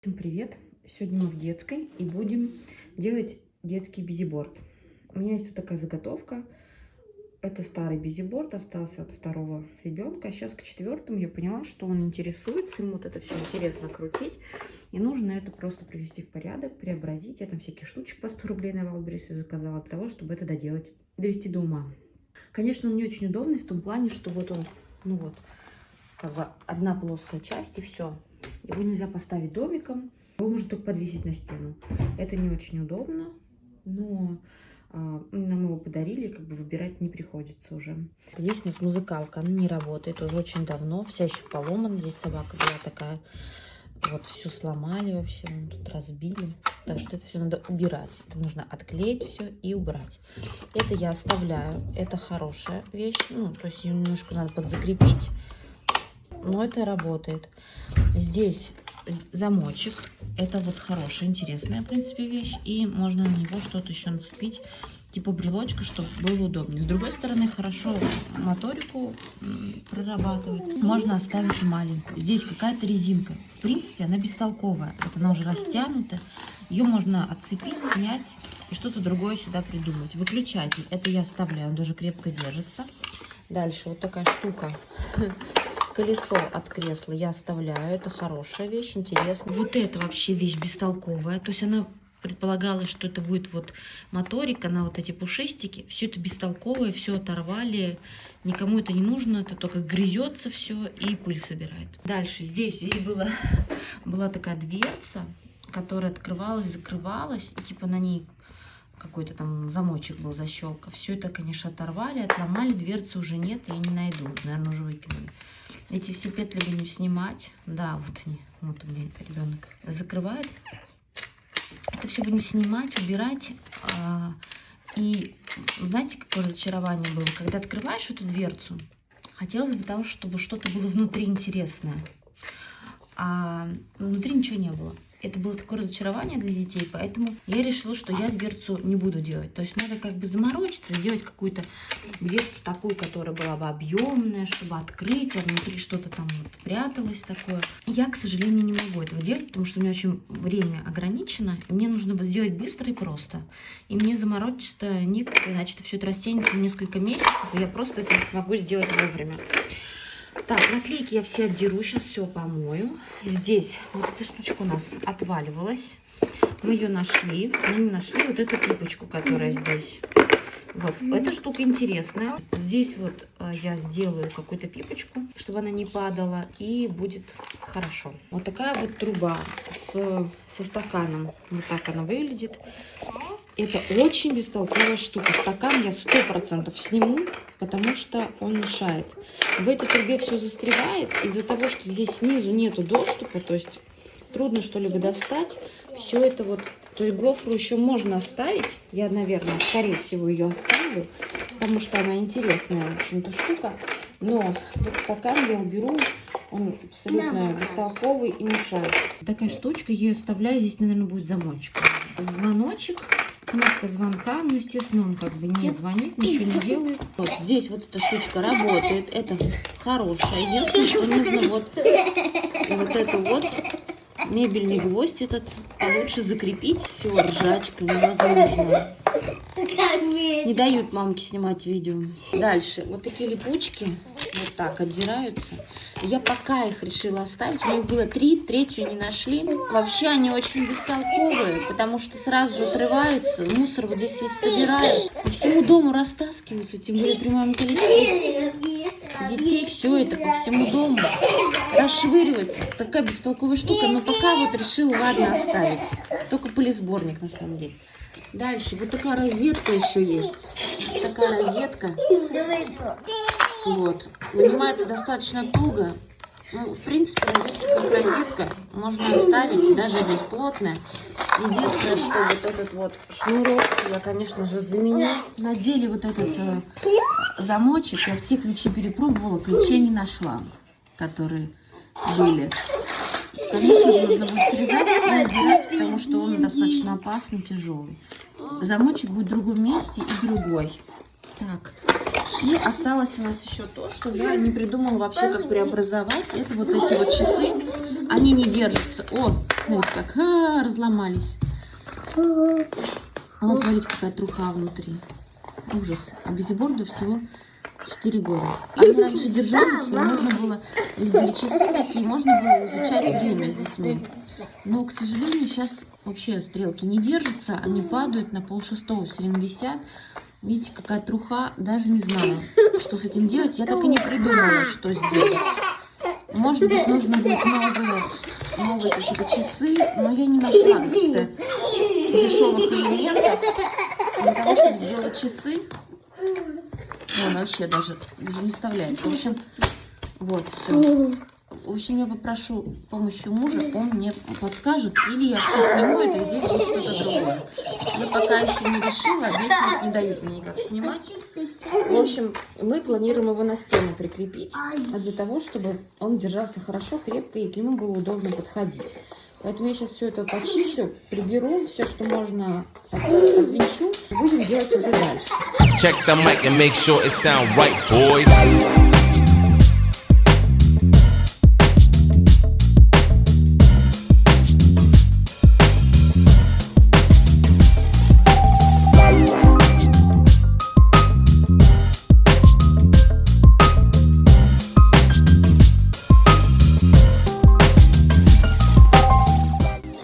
Всем привет! Сегодня мы в детской и будем делать детский бизиборд. У меня есть вот такая заготовка. Это старый бизиборд, остался от второго ребенка. А сейчас к четвертому я поняла, что он интересуется, ему вот это все интересно крутить. И нужно это просто привести в порядок, преобразить. Я там всяких штучек по 100 рублей на Валберисе заказала для того, чтобы это доделать, довести до ума. Конечно, он не очень удобный в том плане, что вот он, как бы одна плоская часть и все. Его нельзя поставить домиком, его можно только подвесить на стену. Это не очень удобно, но нам его подарили, как бы выбирать не приходится уже. Здесь у нас музыкалка, она не работает уже очень давно, вся еще поломана. Здесь собака была такая, вот всю сломали вообще, тут разбили. Так что это все надо убирать. Это нужно отклеить все и убрать. Это я оставляю, это хорошая вещь, то есть ее немножко надо подзакрепить. Но это работает. Здесь замочек. Это вот хорошая, интересная, в принципе, вещь. И можно на него что-то еще нацепить, типа брелочка, чтобы было удобнее. С другой стороны, хорошо моторику прорабатывает. Можно оставить маленькую. Здесь какая-то резинка. В принципе, она бестолковая. Вот она уже растянута. Ее можно отцепить, снять и что-то другое сюда придумать. Выключатель. Это я оставляю. Он даже крепко держится. Дальше вот такая штука. Колесо от кресла я оставляю. Это хорошая вещь, интересная. Вот это вообще вещь бестолковая. То есть она предполагалась, что это будет вот моторика на вот эти пушистики. Все это бестолковое, все оторвали. Никому это не нужно. Это только грызется все и пыль собирает. Дальше здесь была такая дверца, которая открывалась, закрывалась. И типа на ней какой-то там замочек был, защелка. Все это, конечно, оторвали, отломали. Дверцы уже нет, я не найду. Наверное, уже выкинули. Эти все петли будем снимать. Да, вот они. Вот у меня ребенок закрывает. Это все будем снимать, убирать. И знаете, какое разочарование было? Когда открываешь эту дверцу, хотелось бы того, чтобы что-то было внутри интересное. А внутри ничего не было. Это было такое разочарование для детей, поэтому я решила, что я дверцу не буду делать. То есть надо как бы заморочиться, сделать какую-то дверцу такую, которая была бы объемная, чтобы открыть, а внутри что-то там вот пряталось такое. Я, к сожалению, не могу этого делать, потому что у меня очень время ограничено, и мне нужно было сделать быстро и просто. И мне заморочиться некогда, иначе все это растянется в несколько месяцев, и я просто это не смогу сделать вовремя. Так, наклейки я все отдеру, сейчас все помою. Здесь вот эта штучка у нас отваливалась. Мы ее нашли, но не нашли вот эту пипочку, которая здесь. Вот, эта штука интересная. Здесь вот я сделаю какую-то пипочку, чтобы она не падала, и будет хорошо. Вот такая вот труба со стаканом. Вот так она выглядит. Это очень бестолковая штука. Стакан я 100% сниму, потому что он мешает. В этой трубе все застревает из-за того, что здесь снизу нету доступа, то есть трудно что-либо достать. Все это вот, то есть гофру еще можно оставить. Я, наверное, скорее всего ее оставлю, потому что она интересная, в общем-то, штука. Но вот стакан я уберу, он абсолютно бестолковый и мешает. Такая штучка, я ее оставляю, здесь, наверное, будет замочек. Звоночек. Кнопка звонка, ну, естественно, он как бы не звонит, ничего не делает. Вот здесь вот эта штучка работает, это хорошая. Единственное, что нужно вот эту вот мебельный гвоздь этот получше закрепить. Все, ржачка невозможно. Не дают мамке снимать видео. Дальше, вот такие липучки вот так отдираются. Я пока их решила оставить, у них было 3, третью не нашли. Вообще они очень бестолковые, потому что сразу же отрываются, мусор вот здесь весь собирают. По всему дому растаскиваются, тем более при моем количестве детей, все это по всему дому расшвыривается. Такая бестолковая штука, но пока вот решила, ладно, оставить. Только пылесборник на самом деле. Дальше, вот такая розетка еще есть. Такая розетка. Вот. Вынимается достаточно туго. Ну, в принципе, розетка как розетка. Можно оставить, даже здесь плотная. Единственное, что вот этот вот шнурок я, конечно же, заменю. Надели вот этот замочек. Я все ключи перепробовала, ключей не нашла, которые были. Конечно же, нужно будет срезать и надирать, потому что он достаточно опасный, тяжелый. Замочек будет в другом месте и другой. Так, И осталось у нас еще то, что я не придумала вообще, как преобразовать. Это вот эти вот часы. Они не держатся. О, смотрите, как разломались. А вот смотрите, какая труха внутри. Ужас. А бизиборду всего 4 года. Они раньше держались, и можно было... Здесь были часы такие, можно было изучать время с детьми. Но, к сожалению, сейчас вообще стрелки не держатся. Они падают, на 5:30 все время висят. Видите, какая труха. Даже не знаю, что с этим делать. Я так и не придумала, что сделать. Может быть, нужно будет новые какие-то часы. Но я не нашла каких-то дешевых элементов для того, чтобы сделать часы. Он вообще даже не вставляется. В общем, вот, все. В общем, я попрошу помощи мужа, он мне подскажет, или я все сниму это, и здесь будет что-то другое. Я пока еще не решила, дети вот не дают мне никак снимать. В общем, мы планируем его на стену прикрепить, для того, чтобы он держался хорошо, крепко, и к нему было удобно подходить. Поэтому я сейчас все это почищу, приберу, все, что можно, отвинчу, и будем делать уже дальше. Check the mic and make sure it sound right, boys.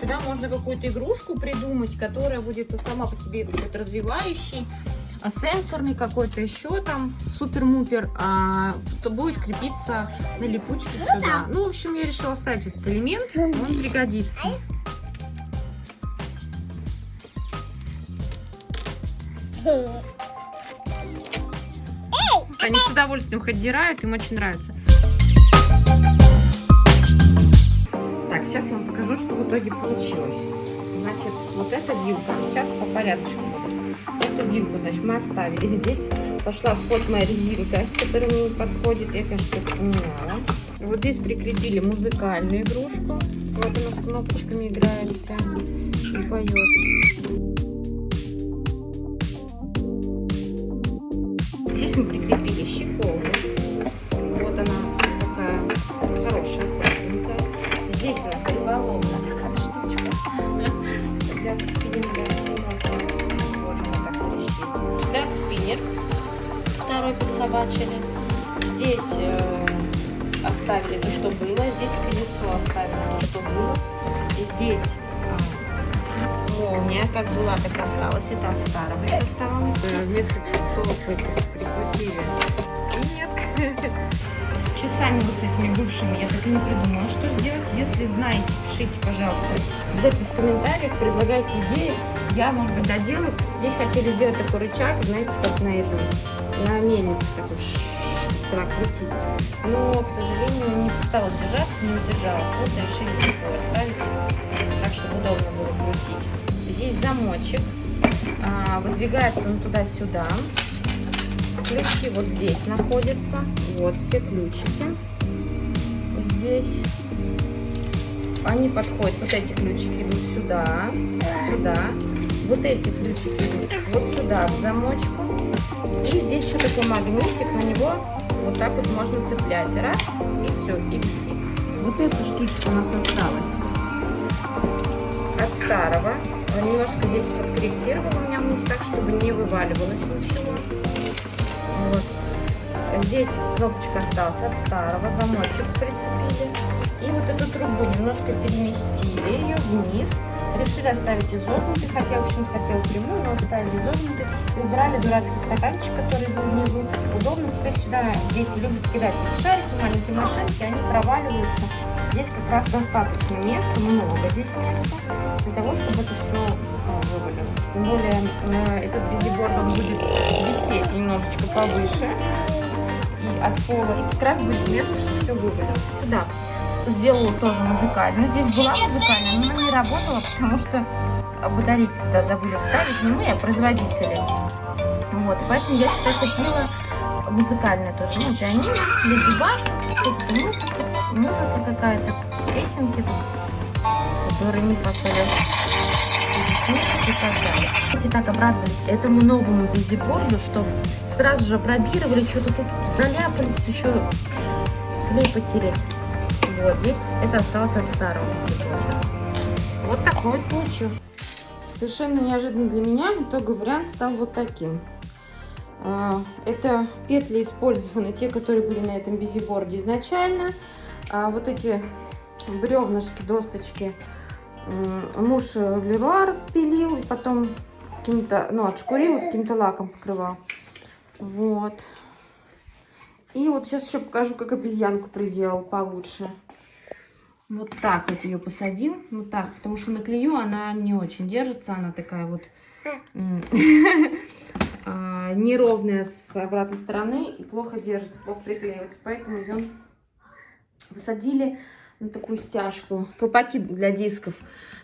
Сюда можно какую-то игрушку придумать, которая будет сама по себе какой-то развивающий, сенсорный какой-то еще там супер-мупер, то будет крепиться на липучке сюда. Ну, в общем, я решила оставить этот элемент, он пригодится. Они с удовольствием их отдирают, им очень нравится. Так, сейчас я вам покажу, что в итоге получилось. Значит, вот эта вилка, сейчас по порядку будет. Эту вилку, значит, мы оставили. Здесь пошла в ход моя резинка, которая мне не подходит. Я, конечно, это поменяла. Вот здесь прикрепили музыкальную игрушку. Вот она с кнопочками играется и поет. Здесь мы прикрепили щифону. Вот она такая хорошая, красивая. Здесь у нас рыболовная такая штучка. Для спиннинга. Вот она так решила. Сюда спиннер. Второй присобачили. Здесь оставили то, что было. Здесь колесо оставили то, что было. И здесь молния, как была, так осталась. Это от старого это оставалось. Вместо часов прикрутили спиннер. С часами вот с этими бывшими я так и не придумала, что сделать. Если знаете, пишите, пожалуйста. Обязательно в комментариях предлагайте идеи. Я, может быть, доделаю. Здесь хотели сделать такой рычаг, знаете, как на этом, на мельнице такой, так крутить. Но, к сожалению, не стала держаться, не удержалась. Вот решили такое оставить, так, чтобы удобно было крутить. Здесь замочек. Выдвигается он туда-сюда. Ключи вот здесь находятся. Вот все ключики. Здесь они подходят. Вот эти ключики идут сюда, сюда. Вот эти ключики идут вот сюда, в замочку. И здесь еще такой магнитик, на него вот так вот можно цеплять. Раз, и все, и висит. Вот эта штучка у нас осталась от старого. Немножко здесь подкорректировала у меня муж так, чтобы не вываливалось ничего. Вот. Здесь кнопочка осталась от старого, замочек прицепили. И вот эту трубу немножко переместили ее вниз. Решили оставить изогнутый, хотя, в общем, хотела прямую, но оставили изогнутый. И убрали дурацкий стаканчик, который был внизу. Удобно теперь сюда дети любят кидать эти шарики, маленькие машинки, они проваливаются. Здесь как раз достаточно места, много здесь места, для того, чтобы это все вывалилось. Тем более этот бизиборд он будет висеть немножечко повыше и от пола. И как раз будет место, чтобы все вывалилось. Сюда сделала тоже музыкальную. Здесь была музыкальная, но она не работала, потому что батарейки туда забыли вставить. Не мы, а производители. Вот, и поэтому я сюда купила музыкальная тоже. Ну, пианино, Леди Баг, какие-то музыка какая-то, песенки тут, которые не фасолят. сметок и так далее. Эти так обрадовались этому новому бизиборду, что сразу же пробировали, что-то тут заляпались, еще клей потереть. Вот, здесь это осталось от старого бизиборда. Вот такой вот получился. Совершенно неожиданно для меня итоговый вариант стал вот таким. Это петли использованы, те, которые были на этом бизиборде изначально. А вот эти бревнышки, досточки муж в Леруа распилил, и потом каким-то, ну, отшкурил, каким-то лаком покрывал. Вот. И вот сейчас еще покажу, как обезьянку приделал получше. Вот так вот ее посадил. Вот так, потому что на клею она не очень держится. Она такая вот неровная с обратной стороны и плохо держится, плохо приклеивается. Поэтому ее посадили на такую стяжку. Колпаки для дисков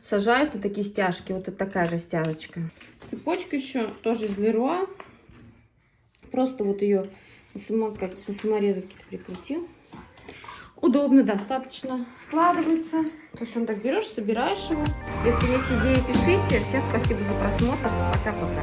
сажают на такие стяжки. Вот это такая же стяжечка. Цепочка еще тоже из Леруа. Просто вот ее как на саморезовке прикрутил. Удобно достаточно. Складывается. То есть он так берешь, собираешь его. Если есть идеи, пишите. Всем спасибо за просмотр. Пока-пока.